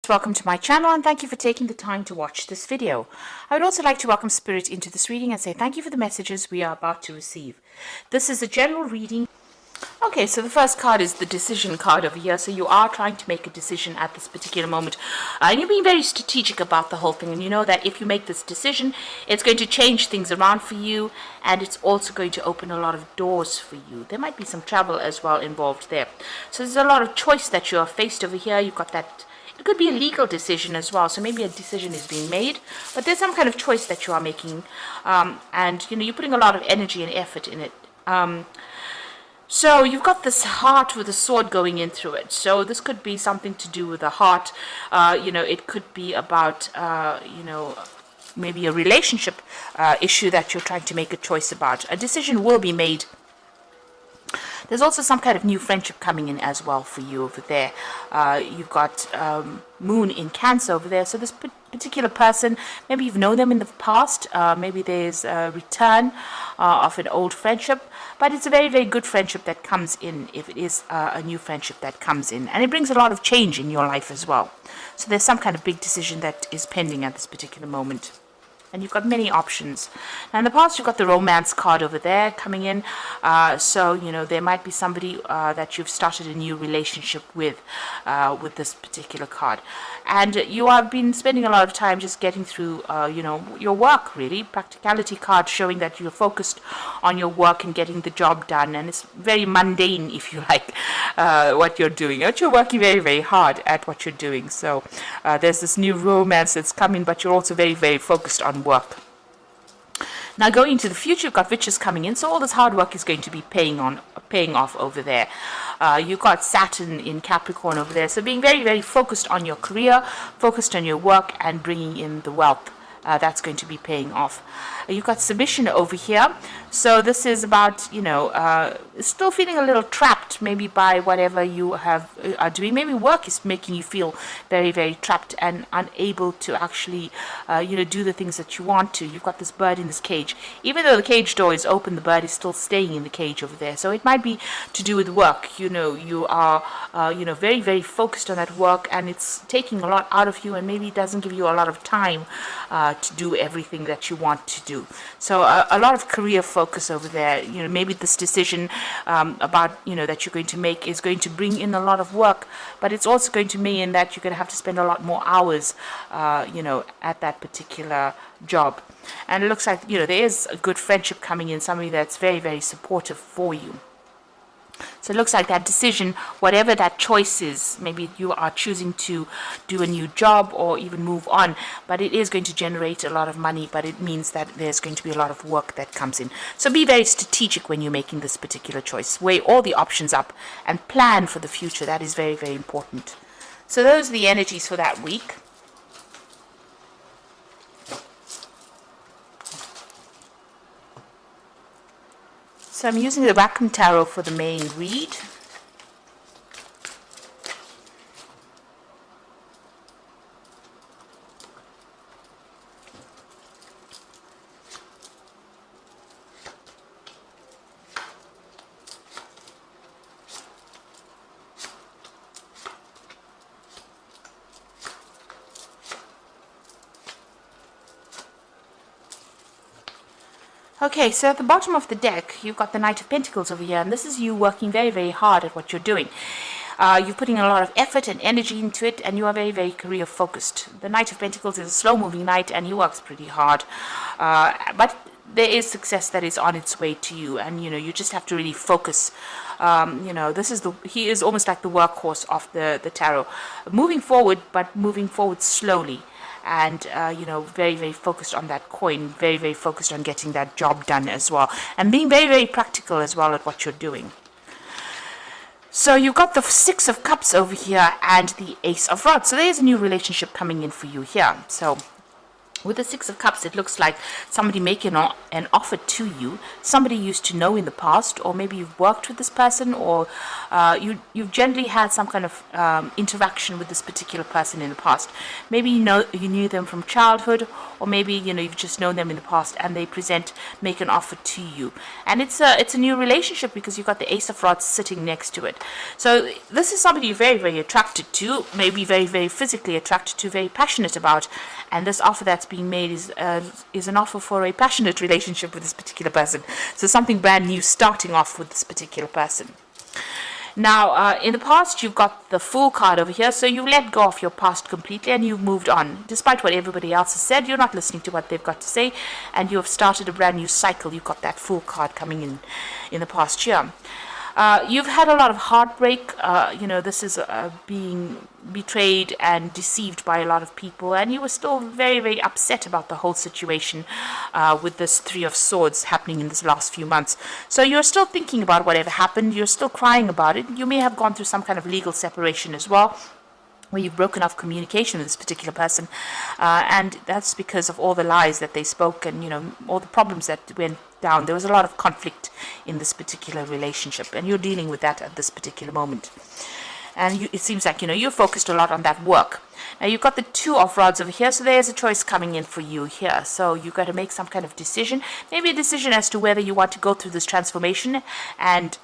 Welcome to my channel and thank you for taking the time to watch this video. I would also like to welcome Spirit into this reading and say thank you for the messages we are about to receive. This is a general reading. Okay, so the first card is the decision card over here. So you are trying to make a decision at this particular moment. And you're being very strategic about the whole thing. And you know that if you make this decision, it's going to change things around for you. And it's also going to open a lot of doors for you. There might be some travel as well involved there. So there's a lot of choice that you are faced over here. You've got that. It could be a legal decision as well, so maybe a decision is being made, but there's some kind of choice that you are making, and you know you're putting a lot of energy and effort in it. So you've got this heart with a sword going in through it. So this could be something to do with the heart. It could be about maybe a relationship issue that you're trying to make a choice about. A decision will be made. There's also some kind of new friendship coming in as well for you over there. You've got Moon in Cancer over there. So this particular person, maybe you've known them in the past. Maybe there's a return of an old friendship. But it's a very, very good friendship that comes in if it is a new friendship that comes in. And it brings a lot of change in your life as well. So there's some kind of big decision that is pending at this particular moment. And you've got many options. Now in the past, you've got the romance card over there coming in. So, there might be somebody that you've started a new relationship with this particular card. And you have been spending a lot of time just getting through, your work, really. Practicality card showing that you're focused on your work and getting the job done. And it's very mundane, if you like, what you're doing. But you're working very, very hard at what you're doing. So there's this new romance that's coming, but you're also very, very focused on work. Now going into the future, you've got riches coming in, so all this hard work is going to be paying off over there. You've got Saturn in Capricorn over there, so being very, very focused on your career, focused on your work, and bringing in the wealth. That's going to be paying off. You've got submission over here. So this is about, still feeling a little trapped maybe by whatever you are doing. Maybe work is making you feel very, very trapped and unable to actually, do the things that you want to. You've got this bird in this cage. Even though the cage door is open, the bird is still staying in the cage over there. So it might be to do with work. You are, very, very focused on that work, and it's taking a lot out of you, and maybe it doesn't give you a lot of time to do everything that you want to do. So a lot of career focus over there. Maybe this decision about that you're going to make is going to bring in a lot of work, but it's also going to mean that you're going to have to spend a lot more hours at that particular job. And it looks like there is a good friendship coming in, somebody that's very, very supportive for you. So it looks like that decision, whatever that choice is, maybe you are choosing to do a new job or even move on, but it is going to generate a lot of money, but it means that there's going to be a lot of work that comes in. So be very strategic when you're making this particular choice. Weigh all the options up and plan for the future. That is very, very important. So those are the energies for that week. So I'm using the Rackham Tarot for the main read. Okay, so at the bottom of the deck, you've got the Knight of Pentacles over here, and this is you working very, very hard at what you're doing. You're putting a lot of effort and energy into it, and you are very, very career-focused. The Knight of Pentacles is a slow-moving knight, and he works pretty hard. But there is success that is on its way to you, and, you just have to really focus. He is almost like the workhorse of the tarot. Moving forward, but moving forward slowly. And, very, very focused on that coin, very, very focused on getting that job done as well. And being very, very practical as well at what you're doing. So you've got the Six of Cups over here and the Ace of Rods. So there's a new relationship coming in for you here. So With the Six of Cups, it looks like somebody making an offer to you, somebody you used to know in the past, or maybe you've worked with this person, or you've generally had some kind of interaction with this particular person in the past. Maybe you knew them from childhood, or maybe you've just known them in the past, and they make an offer to you, and it's a new relationship because you've got the Ace of Rods sitting next to it. So this is somebody you're very, very attracted to, maybe very, very physically attracted to, very passionate about, and this offer that's being made is an offer for a passionate relationship with this particular person. So something brand new starting off with this particular person. Now, in the past, you've got the Fool card over here, so you let go of your past completely and you've moved on. Despite what everybody else has said, you're not listening to what they've got to say, and you have started a brand new cycle. You've got that Fool card coming in the past year. You've had a lot of heartbreak. This is being betrayed and deceived by a lot of people, and you were still very, very upset about the whole situation with this Three of Swords happening in this last few months. So you're still thinking about whatever happened. You're still crying about it. You may have gone through some kind of legal separation as well, where you've broken off communication with this particular person, and that's because of all the lies that they spoke and all the problems that went down. There was a lot of conflict in this particular relationship, and you're dealing with that at this particular moment. And it seems like you're focused a lot on that work. Now you've got the Two of Rods over here, so there's a choice coming in for you here. So you've got to make some kind of decision, maybe a decision as to whether you want to go through this transformation and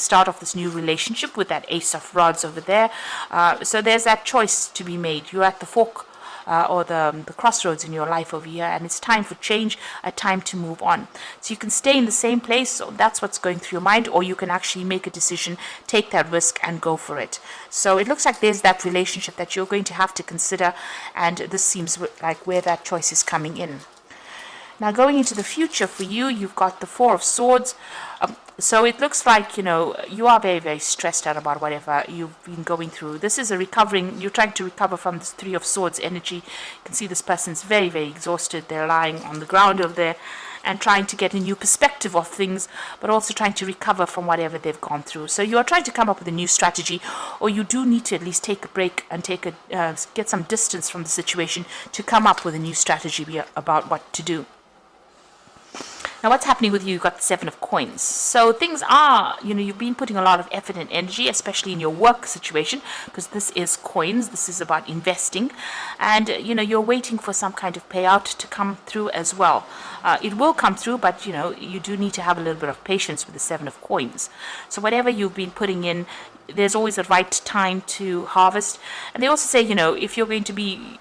start off this new relationship with that Ace of Rods over there. So there's that choice to be made. You're at the fork or the crossroads in your life over here, and it's time for change, a time to move on. So you can stay in the same place, so that's what's going through your mind, or you can actually make a decision, take that risk and go for it. So it looks like there's that relationship that you're going to have to consider, and this seems like where that choice is coming in. Now going into the future for you, you've got the Four of Swords. So it looks like, you are very, very stressed out about whatever you've been going through. This is you're trying to recover from this Three of Swords energy. You can see this person's very, very exhausted. They're lying on the ground over there and trying to get a new perspective of things, but also trying to recover from whatever they've gone through. So you are trying to come up with a new strategy, or you do need to at least take a break and get some distance from the situation to come up with a new strategy about what to do. Now, what's happening with you? You've got the Seven of Coins. So things are, you've been putting a lot of effort and energy, especially in your work situation, because this is coins. This is about investing. And, you're waiting for some kind of payout to come through as well. It will come through, but, you do need to have a little bit of patience with the Seven of Coins. So whatever you've been putting in, there's always a right time to harvest. And they also say, if you're going to be,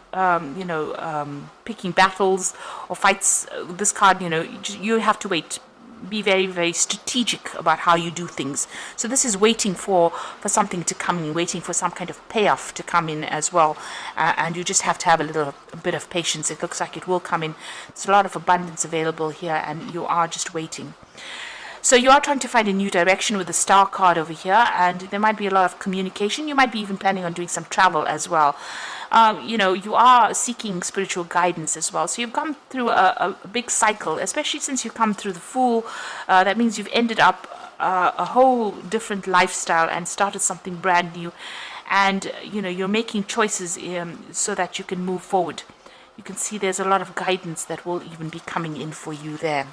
picking battles or fights, this card, you have to wait. Be very, very strategic about how you do things. So this is waiting for something to come in, waiting for some kind of payoff to come in as well. And you just have to have a bit of patience. It looks like it will come in. There's a lot of abundance available here, and you are just waiting. So you are trying to find a new direction with the Star card over here, and there might be a lot of communication. You might be even planning on doing some travel as well. You are seeking spiritual guidance as well. So you've come through a big cycle, especially since you come through the Fool. That means you've ended up a whole different lifestyle and started something brand new. And, you're making choices so that you can move forward. You can see there's a lot of guidance that will even be coming in for you there.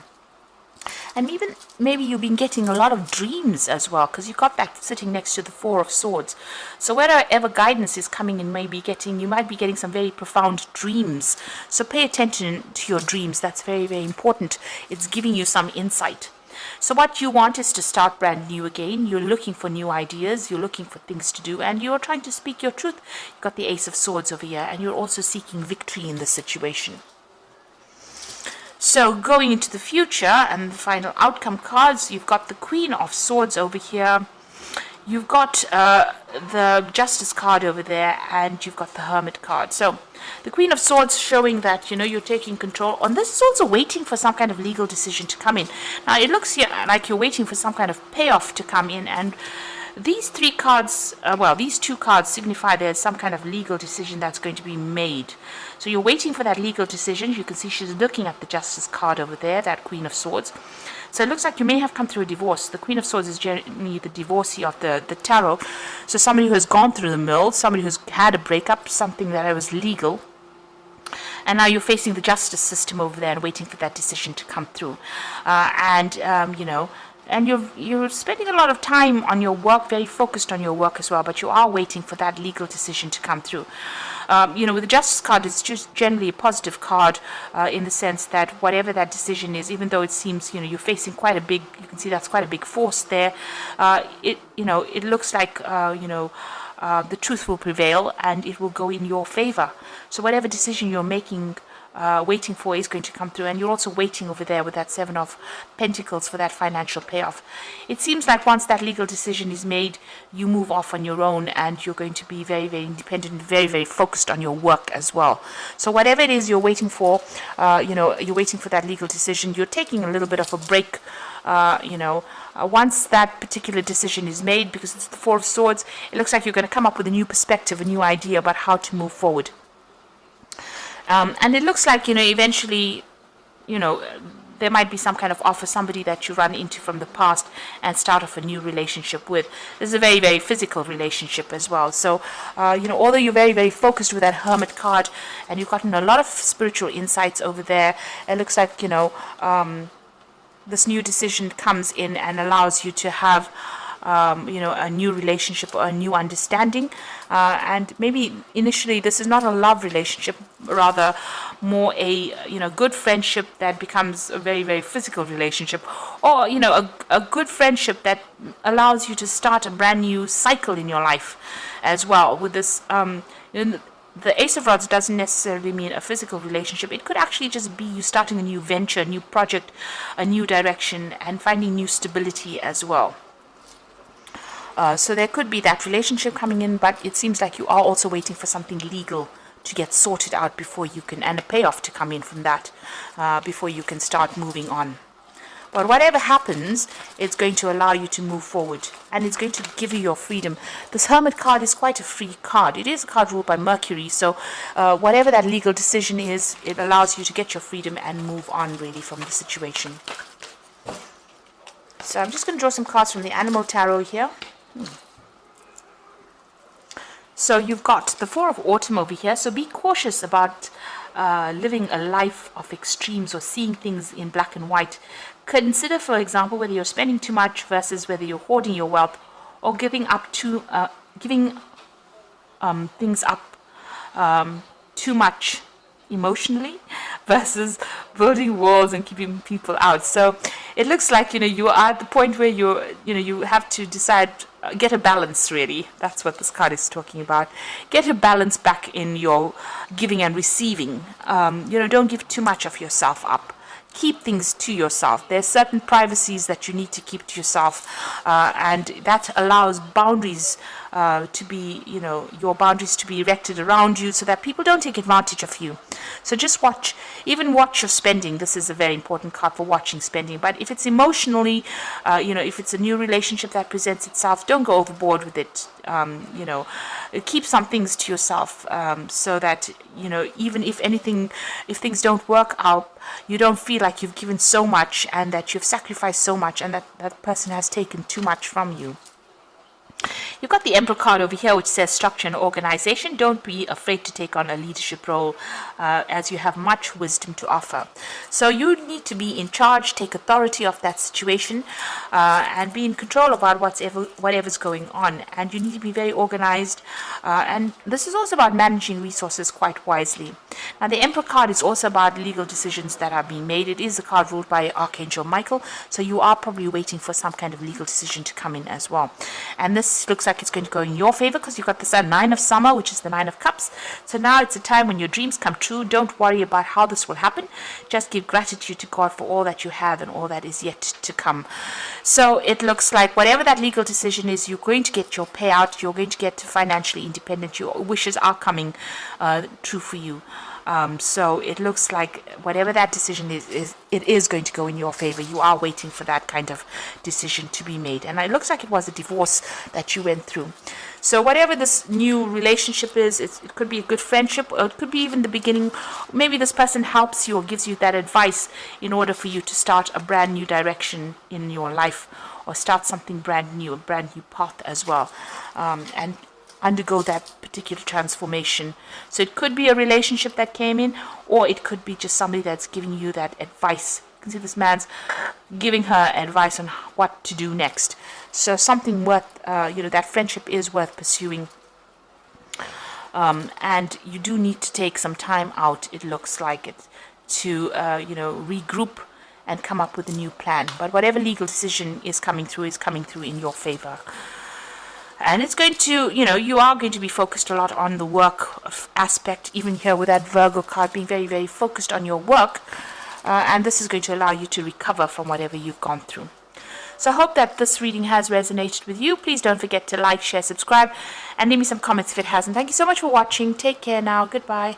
And even maybe you've been getting a lot of dreams as well, because you've got that sitting next to the Four of Swords. So wherever guidance is coming in, you might be getting some very profound dreams. So pay attention to your dreams. That's very, very important. It's giving you some insight. So what you want is to start brand new again. You're looking for new ideas. You're looking for things to do, and you're trying to speak your truth. You've got the Ace of Swords over here, and you're also seeking victory in this situation. So going into the future and the final outcome cards, you've got the Queen of Swords over here. You've got the Justice card over there, and you've got the Hermit card. So the Queen of Swords showing that, you're taking control. And this is also waiting for some kind of legal decision to come in. Now, it looks here like you're waiting for some kind of payoff to come in, and these three cards, these two cards signify there's some kind of legal decision that's going to be made. So you're waiting for that legal decision. You can see she's looking at the Justice card over there, that Queen of Swords. So it looks like you may have come through a divorce. The Queen of Swords is generally the divorcee of the tarot. So somebody who has gone through the mill, somebody who's had a breakup, something that was legal. and now you're facing the justice system over there and waiting for that decision to come through. And you're spending a lot of time on your work, very focused on your work as well, but you are waiting for that legal decision to come through. With the Justice card, it's just generally a positive card in the sense that whatever that decision is, even though it seems, you're facing quite a big, you can see that's quite a big force there, it looks like, the truth will prevail and it will go in your favor. So whatever decision you're making, waiting for is going to come through, and you're also waiting over there with that Seven of Pentacles for that financial payoff. It seems like once that legal decision is made, you move off on your own and you're going to be very, very independent, very, very focused on your work as well. So whatever it is you're waiting for, you're waiting for that legal decision, you're taking a little bit of a break, once that particular decision is made, because it's the Four of Swords, it looks like you're going to come up with a new perspective, a new idea about how to move forward. And it looks like, eventually, there might be some kind of offer, somebody that you run into from the past and start off a new relationship with. This is a very, very physical relationship as well. So, although you're very, very focused with that Hermit card and you've gotten a lot of spiritual insights over there, it looks like, this new decision comes in and allows you to have a new relationship or a new understanding. And maybe initially this is not a love relationship, rather more a, good friendship that becomes a very, very physical relationship, or, a good friendship that allows you to start a brand new cycle in your life as well. With this, the Ace of Rods doesn't necessarily mean a physical relationship. It could actually just be you starting a new venture, a new project, a new direction, and finding new stability as well. So there could be that relationship coming in, but it seems like you are also waiting for something legal to get sorted out before you can, and a payoff to come in from that, before you can start moving on. But whatever happens, it's going to allow you to move forward, and it's going to give you your freedom. This Hermit card is quite a free card. It is a card ruled by Mercury, so whatever that legal decision is, it allows you to get your freedom and move on really from the situation. So I'm just going to draw some cards from the Animal Tarot here. So you've got the Four of Autumn over here, so be cautious about living a life of extremes or seeing things in black and white. Consider, for example, whether you're spending too much versus whether you're hoarding your wealth, or giving things up too much emotionally versus building walls and keeping people out. So it looks like you are at the point where you have to decide, get a balance really. That's what this card is talking about. Get a balance back in your giving and receiving. Don't give too much of yourself up. Keep things to yourself. There's certain privacies that you need to keep to yourself, and that allows boundaries to be, your boundaries to be erected around you so that people don't take advantage of you. So just watch your spending. This is a very important card for watching spending. But if it's emotionally, if it's a new relationship that presents itself, don't go overboard with it. Keep some things to yourself, so that, even if things don't work out, you don't feel like you've given so much and that you've sacrificed so much and that person has taken too much from you. You've got the Emperor card over here, which says structure and organization. Don't be afraid to take on a leadership role, as you have much wisdom to offer. So you need to be in charge, take authority of that situation, and be in control about whatever's going on. And you need to be very organized. And this is also about managing resources quite wisely. Now, the Emperor card is also about legal decisions that are being made. It is a card ruled by Archangel Michael, so you are probably waiting for some kind of legal decision to come in as well. And this looks like it's going to go in your favor because you've got the Nine of Summer, which is the Nine of Cups. So now it's a time when your dreams come true. Don't worry about how this will happen. Just give gratitude to God for all that you have and all that is yet to come. So it looks like whatever that legal decision is, you're going to get your payout. You're going to get financially independent. Your wishes are coming true for you. So it looks like whatever that decision is, it is going to go in your favor. You are waiting for that kind of decision to be made. And it looks like it was a divorce that you went through. So whatever this new relationship is, it could be a good friendship, or it could be even the beginning. Maybe this person helps you or gives you that advice in order for you to start a brand new direction in your life, or start something brand new, a brand new path as well. And undergo that particular transformation. So it could be a relationship that came in, or it could be just somebody that's giving you that advice. You can see this man's giving her advice on what to do next. So something worth, that friendship is worth pursuing. And you do need to take some time out, it looks like it, to, regroup and come up with a new plan. But whatever legal decision is coming through in your favor. And it's going to, you are going to be focused a lot on the work aspect, even here with that Virgo card being very, very focused on your work. And this is going to allow you to recover from whatever you've gone through. So I hope that this reading has resonated with you. Please don't forget to like, share, subscribe, and leave me some comments if it hasn't. Thank you so much for watching. Take care now. Goodbye.